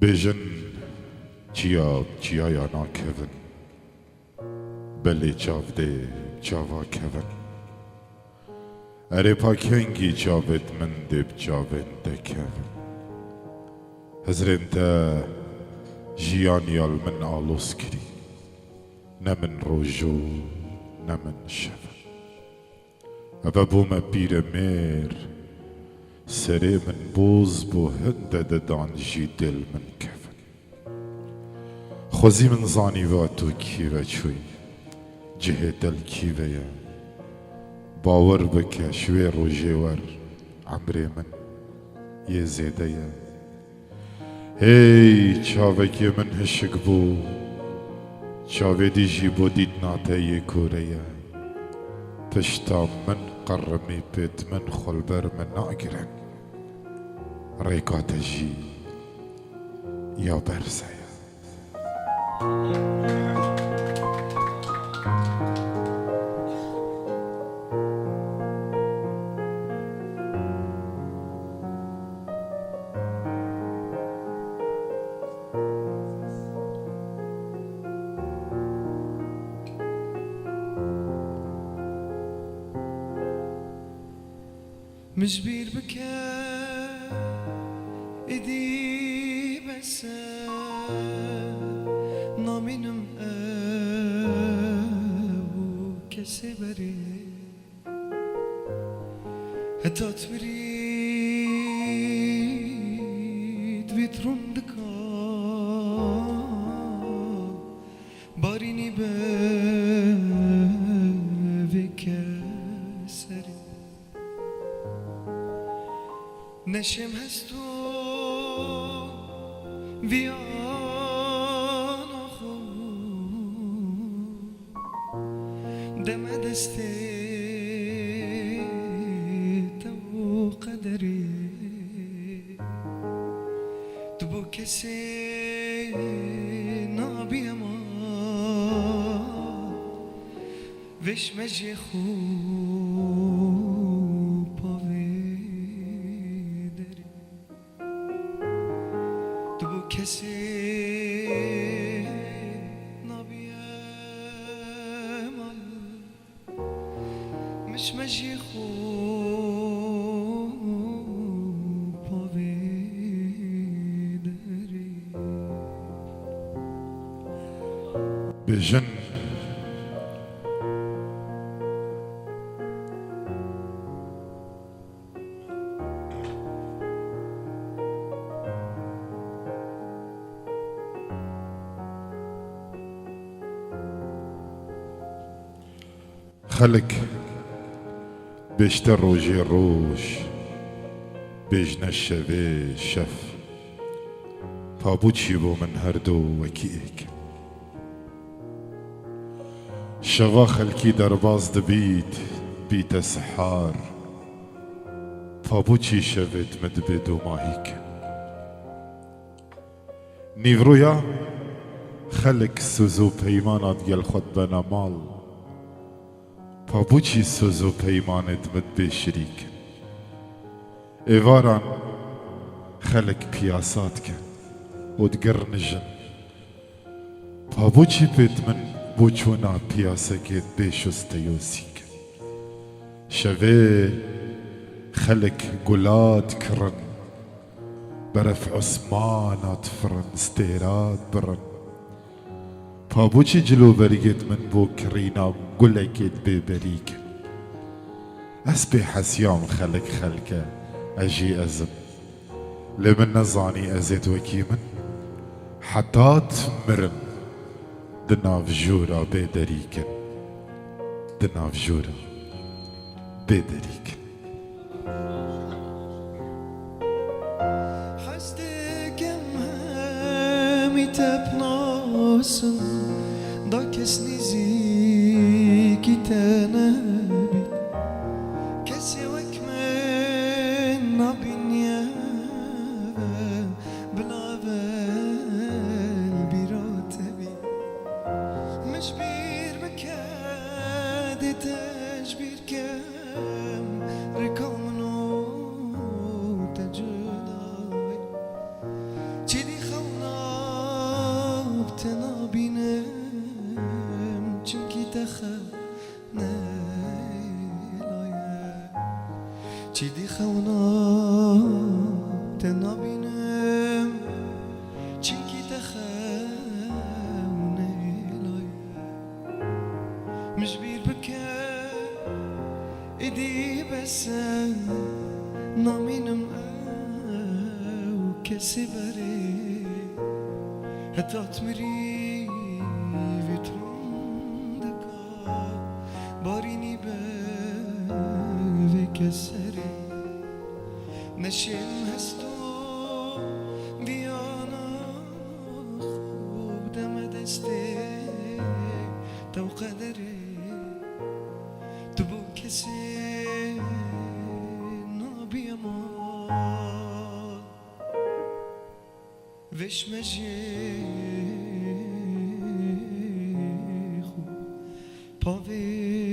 بيجن چیا یا ناکەون بەلێ چاو دێ چاواکەون ئەرێ پاکەنگی چاوت من دێ چاوێن دەکەون هەزرێن تە ژیانیال من ئالۆز کری نە من ڕۆژ و نە من شەون ئەvە بوومە پیرە مێر سەرێ من بۆز بۆ هەندە دەدانژی دڵ من کەون خۆزی من زانیوە تۆ کیوە چووی جهێ دڵ کیوەیە باوەڕ بکە شوێ ڕۆژێوەر عەمرێ من یێ زێدەیە هێی چاوێکێ من هشک بوو چاوێ دیژی بۆ دیت ناتە یێ کۆرەیە تشتا من قەڕەمی پێت من خۆلبەر من ناگرن ڕێکاتە ژی یا بەرزەیە مجبير بكى ايدي بس نامينم ابو كسبري هتات بريد بيترم دكا باريني بكسري نشم هستو ویان خو دم دسته تو قدری تو بو کسی نابی ما وش مجی خوب کسی نبیم مش مجی خوب پاویدری بيجن خەلک بێشتە ڕۆژێ ڕۆژ بێژنە شەوێ شەف پابوچی بۆ من هەردوو وەکی ئێک شەوا خەلکی دەرباز دەبیت بیتە سەحار پابوچی شەوێت مە دەبێ دۆ ماهیکە نیڤڕۆیە خەلک سوز و پەیمانات گەل خۆت بەنە ماڵ پابوچی سوز و پەیمانت مت بێ شریک ئێواران خەلک پیاسات کە وتگەڕ نژن پابوچی پێت من بۆ چۆنا پیاسەکێت بێ شستەیۆسیکە شەوێ خەلک گولات کڕن بەرەف عوسمانات فرن ستێرات بڕن پابوچی جلوبەرگێت من بۆ کڕینا گولەکێت بێبەریکە ئەس بێ حەسیام خەلک خەلکە ئەژی ئەزم لێ من نەزانی ئەزێت وەکی من حەتات مرم دناو ژوورە بێدەریکن دناو ژوورە بێدەریکن حەستێکم هەمی تەپناسم دا کەس نزیکی تەنەبی کەسێ وەک من نابینیە بلاوەل بیراتەبی مجبیر بکە دێتەش بیرکەم چی دی خونا تنابینم چی کی تخونه لای مش بیر بکر ایدی بسن نامینم او کسی بره هتات مری ویترون دکا بارینی به کسری نشیم هستو ویانا خوب دم دسته تو قدره تو بو کسی نابی امان وش مجی خوب پاوی